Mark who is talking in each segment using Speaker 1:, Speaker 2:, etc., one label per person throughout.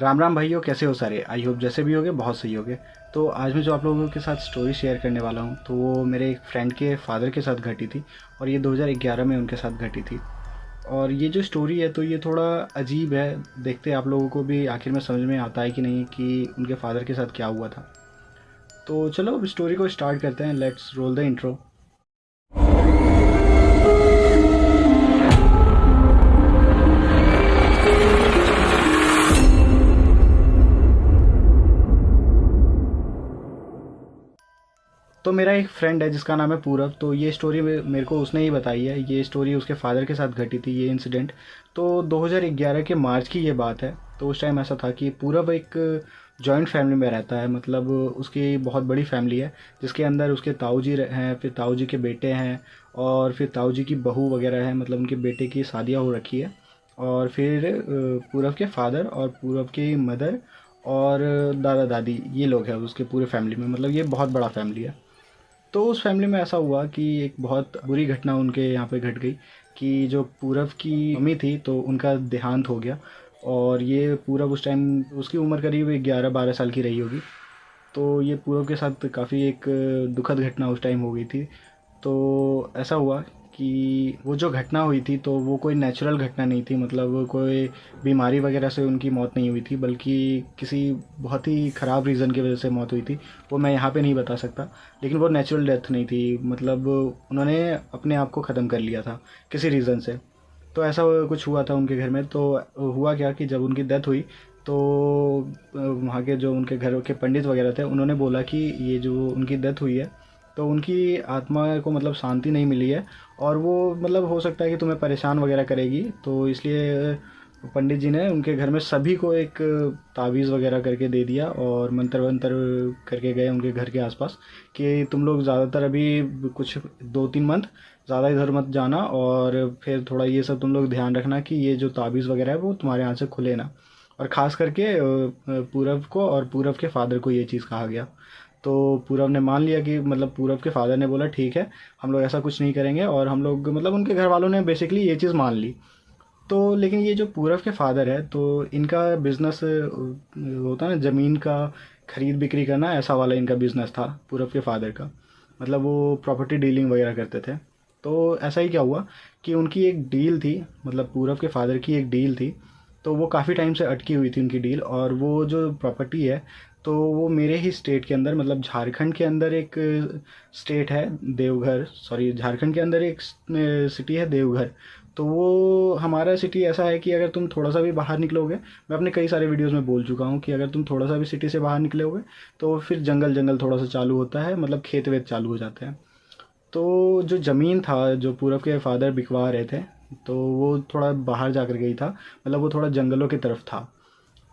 Speaker 1: राम राम भाइयों, कैसे हो सारे। आई होप जैसे भी होगे बहुत सही होगे। तो आज मैं जो आप लोगों के साथ स्टोरी शेयर करने वाला हूँ तो वो मेरे एक फ्रेंड के फादर के साथ घटी थी और ये 2011 में उनके साथ घटी थी। और ये जो स्टोरी है तो ये थोड़ा अजीब है। देखते हैं आप लोगों को भी आखिर में समझ में आता है कि नहीं कि उनके फादर के साथ क्या हुआ था। तो चलो अब स्टोरी को स्टार्ट करते हैं। Let's roll the intro. तो मेरा एक फ्रेंड है जिसका नाम है पूरव। तो ये स्टोरी मेरे को उसने ही बताई है। ये स्टोरी उसके फादर के साथ घटी थी, ये इंसिडेंट। तो 2011 के मार्च की ये बात है। तो उस टाइम ऐसा था कि पूरव एक जॉइंट फैमिली में रहता है। मतलब उसकी बहुत बड़ी फैमिली है जिसके अंदर उसके ताऊ जी हैं, फिर ताऊ जी के बेटे हैं और फिर ताऊ जी की बहू वगैरह है। मतलब उनके बेटे की शादियाँ हो रखी है। और फिर पूरव के फादर और पूरव की मदर और दादा दादी, ये लोग हैं उसके पूरे फैमिली में। मतलब ये बहुत बड़ा फैमिली है। तो उस फैमिली में ऐसा हुआ कि एक बहुत बुरी घटना उनके यहाँ पे घट गई कि जो पूरब की मम्मी थी तो उनका देहांत हो गया। और ये पूरब उस टाइम उसकी उम्र करीब 11-12 साल की रही होगी। तो ये पूरब के साथ काफ़ी एक दुखद घटना उस टाइम हो गई थी। तो ऐसा हुआ कि वो जो घटना हुई थी तो वो कोई नेचुरल घटना नहीं थी। मतलब कोई बीमारी वगैरह से उनकी मौत नहीं हुई थी, बल्कि किसी बहुत ही ख़राब रीज़न की वजह से मौत हुई थी। वो मैं यहाँ पे नहीं बता सकता, लेकिन वो नेचुरल डेथ नहीं थी। मतलब उन्होंने अपने आप को ख़त्म कर लिया था किसी रीज़न से। तो ऐसा कुछ हुआ था उनके घर में। तो हुआ क्या कि जब उनकी डेथ हुई तो वहाँ के जो उनके घर के पंडित वगैरह थे उन्होंने बोला कि ये जो उनकी डेथ हुई है तो उनकी आत्मा को मतलब शांति नहीं मिली है और वो मतलब हो सकता है कि तुम्हें परेशान वगैरह करेगी। तो इसलिए पंडित जी ने उनके घर में सभी को एक तावीज़ वगैरह करके दे दिया और मंत्र वंत्र करके गए उनके घर के आसपास कि तुम लोग ज़्यादातर अभी कुछ 2-3 मंथ ज़्यादा इधर मत जाना और फिर थोड़ा ये सब तुम लोग ध्यान रखना कि ये जो तावीज़ वगैरह है वो तुम्हारे यहाँ से खुले ना। और ख़ास करके पूरब को और पूरब के फादर को ये चीज़ कहा गया। तो पूरब ने मान लिया कि मतलब पूरब के फादर ने बोला ठीक है, हम लोग ऐसा कुछ नहीं करेंगे। और हम लोग मतलब उनके घर वालों ने बेसिकली ये चीज़ मान ली। तो लेकिन ये जो पूरब के फादर है तो इनका बिजनेस होता है ना, ज़मीन का खरीद बिक्री करना, ऐसा वाला इनका बिजनेस था पूरब के फादर का। मतलब वो प्रॉपर्टी डीलिंग वगैरह करते थे। तो ऐसा ही क्या हुआ कि उनकी एक डील थी, मतलब पूरब के फादर की एक डील थी। तो वो काफ़ी टाइम से अटकी हुई थी उनकी डील। और वो जो प्रॉपर्टी है तो वो मेरे ही स्टेट के अंदर, मतलब झारखंड के अंदर एक स्टेट है देवघर, सॉरी झारखंड के अंदर एक सिटी है देवघर। तो वो हमारा सिटी ऐसा है कि अगर तुम थोड़ा सा भी बाहर निकलोगे, मैं अपने कई सारे वीडियोस में बोल चुका हूँ कि अगर तुम थोड़ा सा भी सिटी से बाहर निकलोगे तो फिर जंगल जंगल थोड़ा सा चालू होता है, मतलब खेत वेत चालू हो जाते हैं। तो जो ज़मीन था जो पूरब के फादर बिकवा रहे थे तो वो थोड़ा बाहर जाकर गई था, मतलब वो थोड़ा जंगलों की तरफ था।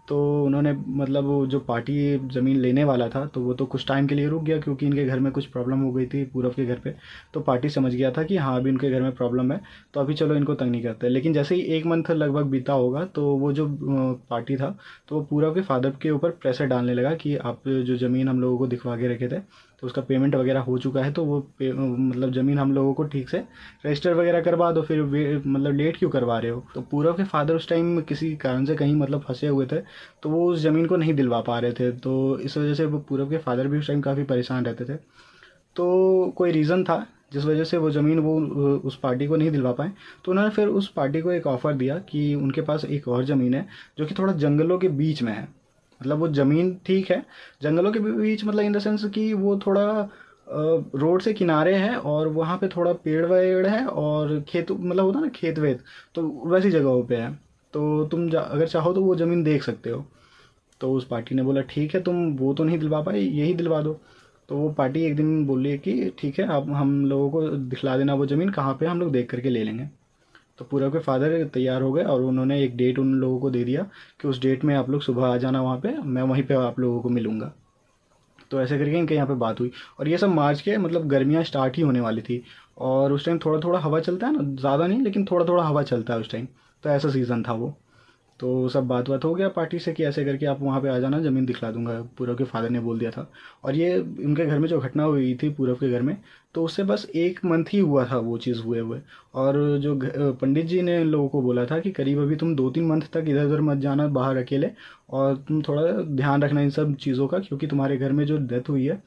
Speaker 1: तो उन्होंने मतलब वो जो पार्टी ज़मीन लेने वाला था तो वो तो कुछ टाइम के लिए रुक गया क्योंकि इनके घर में कुछ प्रॉब्लम हो गई थी पूरब के घर पे। तो पार्टी समझ गया था कि हाँ अभी इनके घर में प्रॉब्लम है तो अभी चलो इनको तंग नहीं करते। लेकिन जैसे ही 1 मंथ लगभग बीता होगा तो वो जो पार्टी था तो वो पूरब के फादर के ऊपर प्रेशर डालने लगा कि आप जो ज़मीन हम लोगों को दिखवा के रखे थे तो उसका पेमेंट वगैरह हो चुका है, तो वो मतलब ज़मीन हम लोगों को ठीक से रजिस्टर वगैरह करवा दो। फिर मतलब लेट क्यों करवा रहे हो। तो पूरब के फादर उस टाइम किसी कारण से कहीं मतलब फंसे हुए थे तो वो उस ज़मीन को नहीं दिलवा पा रहे थे। तो इस वजह से वो पूरब के फादर भी उस टाइम काफ़ी परेशान रहते थे। तो कोई रीज़न था जिस वजह से वो ज़मीन वो उस पार्टी को नहीं दिलवा पाए। तो उन्होंने फिर उस पार्टी को एक ऑफ़र दिया कि उनके पास एक और ज़मीन है जो कि थोड़ा जंगलों के बीच में है। मतलब वो ज़मीन ठीक है, जंगलों के बीच मतलब इन द सेंस कि वो थोड़ा रोड से किनारे है और वहाँ पे थोड़ा पेड़ वेड़ है और खेत मतलब होता है ना खेत वेत, तो वैसी जगहों पे है। तो तुम अगर चाहो तो वो ज़मीन देख सकते हो। तो उस पार्टी ने बोला ठीक है, तुम वो तो नहीं दिलवा पाए, यही दिलवा दो। तो वो पार्टी एक दिन बोली कि ठीक है आप हम लोगों को दिखला देना वो ज़मीन कहाँ पे, हम लोग देख करके ले लेंगे। तो पूरब के फादर तैयार हो गए और उन्होंने एक डेट उन लोगों को दे दिया कि उस डेट में आप लोग सुबह आ जाना वहाँ पे, मैं वहीं पे आप लोगों को मिलूँगा। तो ऐसे करके इनके यहाँ पे बात हुई। और ये सब मार्च के मतलब गर्मियाँ स्टार्ट ही होने वाली थी और उस टाइम थोड़ा थोड़ा हवा चलता है ना, ज़्यादा नहीं लेकिन थोड़ा थोड़ा हवा चलता है उस टाइम। तो ऐसा सीज़न था वो। तो सब बात बात हो गया पार्टी से कि ऐसे करके आप वहाँ पे आ जाना, ज़मीन दिखला दूंगा, पूरब के फादर ने बोल दिया था। और ये उनके घर में जो घटना हुई थी पूरब के घर में, तो उससे बस 1 मंथ ही हुआ था वो चीज़ हुए हुए। और जो पंडित जी ने इन लोगों को बोला था कि करीब अभी तुम 2-3 मंथ तक इधर उधर मत जाना बाहर अकेले, और तुम थोड़ा ध्यान रखना इन सब चीज़ों का, क्योंकि तुम्हारे घर में जो डेथ हुई है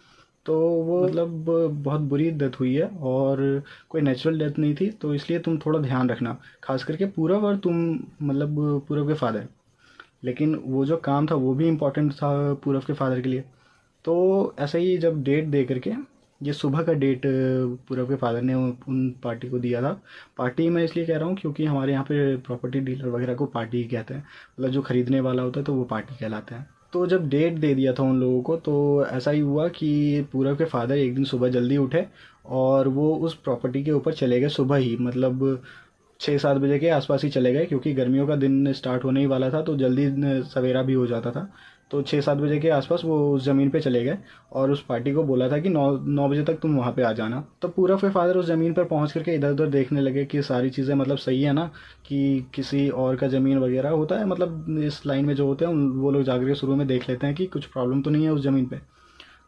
Speaker 1: तो वो मतलब बहुत बुरी डेथ हुई है और कोई नेचुरल डेथ नहीं थी, तो इसलिए तुम थोड़ा ध्यान रखना, खास करके पूरब और तुम, मतलब पूरब के फादर। लेकिन वो जो काम था वो भी इम्पोर्टेंट था पूरब के फादर के लिए। तो ऐसे ही जब डेट दे करके, ये सुबह का डेट पूरब के फादर ने उन पार्टी को दिया था। पार्टी मैं इसलिए कह रहा हूँ क्योंकि हमारे यहाँ पे प्रॉपर्टी डीलर वगैरह को पार्टी ही कहते हैं, मतलब जो खरीदने वाला होता है तो वो पार्टी कहलाता है। तो जब डेट दे दिया था उन लोगों को, तो ऐसा ही हुआ कि पूरब के फादर एक दिन सुबह जल्दी उठे और वो उस प्रॉपर्टी के ऊपर चले गए सुबह ही, मतलब 6-7 बजे के आसपास ही चले गए, क्योंकि गर्मियों का दिन स्टार्ट होने ही वाला था तो जल्दी सवेरा भी हो जाता था। तो 6-7 बजे के आसपास वो उस ज़मीन पे चले गए और उस पार्टी को बोला था कि 9 बजे तक तुम वहाँ पे आ जाना। तो पूरा फिर फादर उस ज़मीन पर पहुँच करके इधर उधर देखने लगे कि सारी चीज़ें मतलब सही है ना, कि किसी और का ज़मीन वगैरह होता है, मतलब इस लाइन में जो होते हैं वो लोग जाकर के शुरू में देख लेते हैं कि कुछ प्रॉब्लम तो नहीं है उस ज़मीन पर।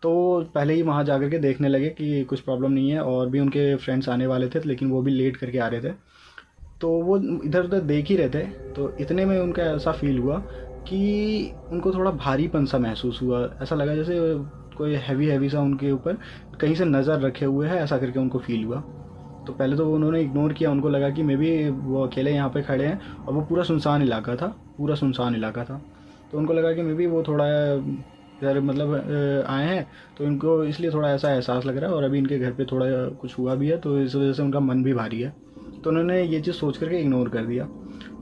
Speaker 1: तो पहले ही वहाँ जा कर के देखने लगे कि कुछ प्रॉब्लम नहीं है, और भी उनके फ्रेंड्स आने वाले थे लेकिन वो भी लेट करके आ रहे थे। तो वो इधर उधर देख ही रहे थे, तो इतने में उनका ऐसा फील हुआ कि उनको थोड़ा भारीपन सा महसूस हुआ। ऐसा लगा जैसे कोई हैवी हैवी सा उनके ऊपर कहीं से नज़र रखे हुए है, ऐसा करके उनको फील हुआ। तो पहले तो उन्होंने इग्नोर किया, उनको लगा कि मे बी वो अकेले यहाँ पे खड़े हैं, और वो पूरा सुनसान इलाका था, पूरा सुनसान इलाका था। तो उनको लगा कि मे बी वो थोड़ा इधर मतलब आए हैं, तो इनको इसलिए थोड़ा ऐसा एहसास लग रहा है, और अभी इनके घर पे थोड़ा कुछ हुआ भी है तो इस वजह से उनका मन भी भारी है। तो उन्होंने ये चीज़ सोच करके इग्नोर कर दिया।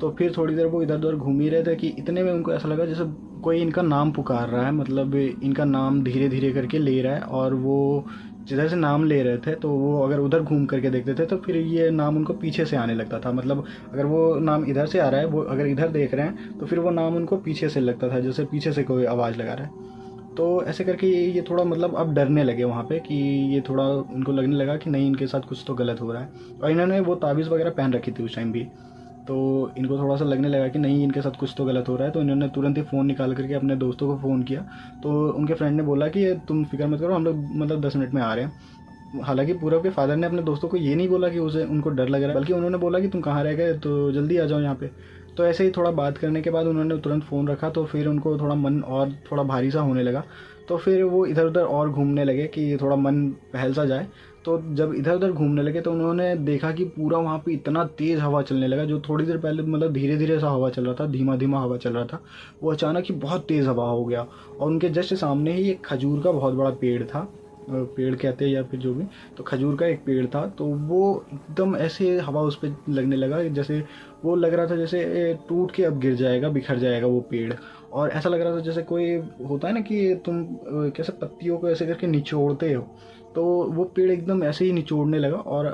Speaker 1: तो फिर थोड़ी देर वो इधर उधर घूम ही रहे थे कि इतने में उनको ऐसा लगा जैसे कोई इनका नाम पुकार रहा है, मतलब इनका नाम धीरे धीरे करके ले रहा है, और वो जिधर से नाम ले रहे थे तो वो अगर उधर घूम करके देखते थे तो फिर ये नाम उनको पीछे से आने लगता था। मतलब अगर वो नाम इधर से आ रहा है, वो अगर इधर देख रहे हैं तो फिर वो नाम उनको पीछे से लगता था, जैसे पीछे से कोई आवाज़ लगा रहा है। तो ऐसे करके ये थोड़ा मतलब अब डरने लगे वहाँ पे, कि ये थोड़ा उनको लगने लगा कि नहीं इनके साथ कुछ तो गलत हो रहा है। और इन्होंने वो ताबीज़ वगैरह पहन रखी थी उस टाइम भी, तो इनको थोड़ा सा लगने लगा कि नहीं इनके साथ कुछ तो गलत हो रहा है। तो इन्होंने तुरंत ही फ़ोन निकाल करके अपने दोस्तों को फ़ोन किया। तो उनके फ्रेंड ने बोला कि तुम फिक्र मत करो, हम लोग मतलब 10 मिनट में आ रहे हैं। हालांकि पूरब के फादर ने अपने दोस्तों को ये नहीं बोला कि उसे उनको डर लग रहा है, बल्कि उन्होंने बोला कि तुम कहाँ रह गए, तो जल्दी आ जाओ यहाँ पे। तो ऐसे ही थोड़ा बात करने के बाद उन्होंने तुरंत फ़ोन रखा, तो फिर उनको थोड़ा मन और थोड़ा भारी सा होने लगा। तो फिर वो इधर उधर और घूमने लगे कि थोड़ा मन बहल सा जाए। तो जब इधर उधर घूमने लगे तो उन्होंने देखा कि पूरा वहाँ पे इतना तेज़ हवा चलने लगा, जो थोड़ी देर पहले मतलब धीरे धीरे सा हवा चल रहा था, धीमा धीमा हवा चल रहा था, वो अचानक ही बहुत तेज़ हवा हो गया। और उनके जस्ट सामने ही एक खजूर का बहुत बड़ा पेड़ था, पेड़ कहते हैं या फिर जो भी, तो खजूर का एक पेड़ था। तो वो एकदम ऐसे हवा उस पर लगने लगा, जैसे वो लग रहा था जैसे टूट के अब गिर जाएगा, बिखर जाएगा वो पेड़। और ऐसा लग रहा था जैसे कोई होता है ना कि तुम कैसे पत्तियों को ऐसे करके निचोड़ते हो, तो वो पेड़ एकदम ऐसे ही निचोड़ने लगा। और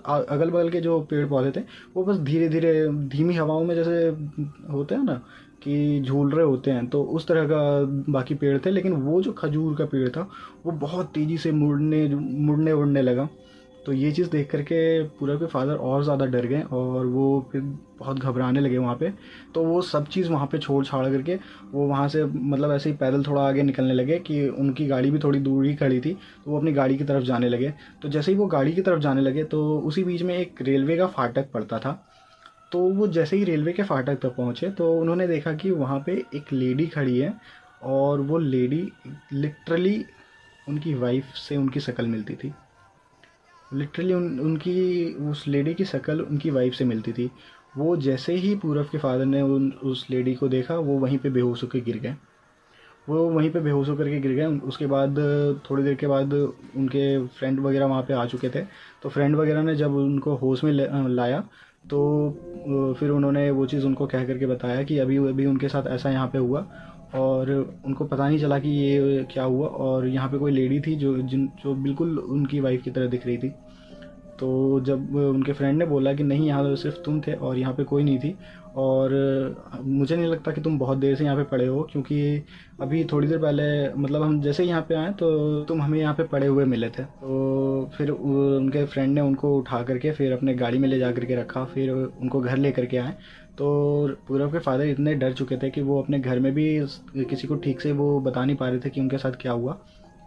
Speaker 1: अगल बगल के जो पेड़ पौधे थे वो बस धीरे धीरे धीमी हवाओं में जैसे होते हैं ना कि झूल रहे होते हैं, तो उस तरह का बाकी पेड़ थे। लेकिन वो जो खजूर का पेड़ था वो बहुत तेज़ी से मुड़ने उड़ने लगा। तो ये चीज़ देख करके पूरा के फादर और ज़्यादा डर गए, और वो फिर बहुत घबराने लगे वहाँ पे। तो वो सब चीज़ वहाँ पे छोड़ छाड़ करके वो वहाँ से मतलब ऐसे ही पैदल थोड़ा आगे निकलने लगे, कि उनकी गाड़ी भी थोड़ी दूर ही खड़ी थी, तो वो अपनी गाड़ी की तरफ जाने लगे। तो जैसे ही वो गाड़ी की तरफ जाने लगे तो उसी बीच में एक रेलवे का फाटक पड़ता था। तो वो जैसे ही रेलवे के फाटक पर पहुँचे तो उन्होंने देखा कि वहाँ पे एक लेडी खड़ी है, और वो लेडी लिटरली उनकी वाइफ से उनकी शक्ल मिलती थी। लिटरली उनकी उस लेडी की शक्ल उनकी वाइफ से मिलती थी। वो जैसे ही पूरब के फादर ने उस लेडी को देखा, वो वहीं पे बेहोश होकर गिर गए। वो वहीं पे बेहोश होकर के गिर गए। उसके बाद थोड़ी देर के बाद उनके फ्रेंड वगैरह वहाँ पे आ चुके थे। तो फ्रेंड वगैरह ने जब उनको होश में लाया, तो फिर उन्होंने वो चीज़ उनको कह करके बताया कि अभी अभी उनके साथ ऐसा यहाँ पे हुआ, और उनको पता नहीं चला कि ये क्या हुआ। और यहाँ पे कोई लेडी थी जो बिल्कुल उनकी वाइफ की तरह दिख रही थी। तो जब उनके फ्रेंड ने बोला कि नहीं यहाँ तो सिर्फ तुम थे और यहाँ पे कोई नहीं थी, और मुझे नहीं लगता कि तुम बहुत देर से यहाँ पे पड़े हो, क्योंकि अभी थोड़ी देर पहले मतलब हम जैसे ही यहाँ पे आए तो तुम हमें यहाँ पे पड़े हुए मिले थे। तो फिर उनके फ्रेंड ने उनको उठा करके फिर अपने गाड़ी में ले जा करके रखा, फिर उनको घर ले करके आए। तो पूरब के फादर इतने डर चुके थे कि वो अपने घर में भी किसी को ठीक से वो बता नहीं पा रहे थे कि उनके साथ क्या हुआ।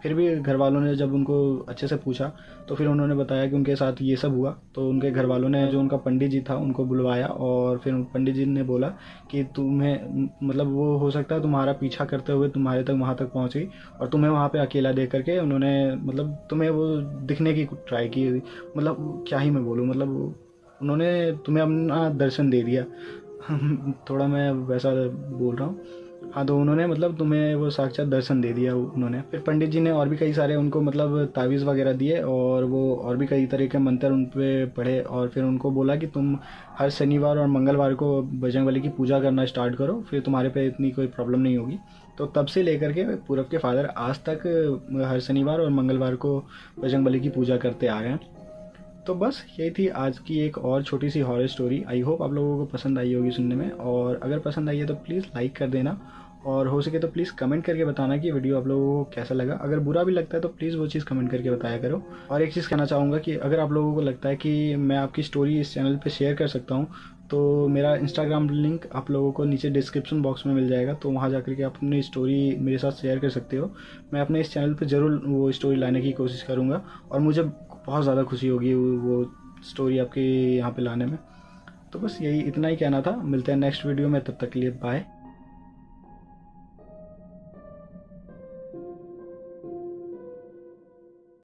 Speaker 1: फिर भी घर वालों ने जब उनको अच्छे से पूछा तो फिर उन्होंने बताया कि उनके साथ ये सब हुआ। तो उनके घर वालों ने जो उनका पंडित जी था उनको बुलवाया और फिर पंडित जी ने बोला कि तुम्हें मतलब वो हो सकता है तुम्हारा पीछा करते हुए तुम्हारे तक वहाँ तक पहुँच गई और तुम्हें वहाँ पे अकेला देख करके उन्होंने मतलब तुम्हें वो दिखने की ट्राई की। मतलब क्या ही मैं बोलूँ, मतलब उन्होंने तुम्हें अपना दर्शन दे दिया। थोड़ा मैं वैसा बोल रहा हूँ। हाँ, तो उन्होंने मतलब तुम्हें वो साक्षात दर्शन दे दिया उन्होंने। फिर पंडित जी ने और भी कई सारे उनको मतलब तावीज़ वगैरह दिए और वो और भी कई तरह के मंत्र उन पे पढ़े और फिर उनको बोला कि तुम हर शनिवार और मंगलवार को बजरंगबली की पूजा करना स्टार्ट करो, फिर तुम्हारे पे इतनी कोई प्रॉब्लम नहीं होगी। तो तब से लेकर के पूरब के फादर आज तक हर शनिवार और मंगलवार को बजरंगबली की पूजा करते आ रहे हैं। तो बस यही थी आज की एक और छोटी सी हॉरर स्टोरी। आई होप आप लोगों को पसंद आई होगी सुनने में, और अगर पसंद आई है तो प्लीज़ लाइक कर देना और हो सके तो प्लीज़ कमेंट करके बताना कि वीडियो आप लोगों को कैसा लगा। अगर बुरा भी लगता है तो प्लीज़ वो चीज़ कमेंट करके बताया करो। और एक चीज़ कहना चाहूँगा कि अगर आप लोगों को लगता है कि मैं आपकी स्टोरी इस चैनल पे शेयर कर सकता हूँ तो मेरा इंस्टाग्राम लिंक आप लोगों को नीचे डिस्क्रिप्शन बॉक्स में मिल जाएगा, तो वहाँ जाकर के आप अपनी स्टोरी मेरे साथ शेयर कर सकते हो। मैं अपने इस चैनल पे ज़रूर वो स्टोरी लाने की कोशिश करूँगा और मुझे बहुत ज़्यादा खुशी होगी वो स्टोरी आपके यहाँ पे लाने में। तो बस यही इतना ही कहना था। मिलते हैं नेक्स्ट वीडियो में, तब तक के लिए बाय।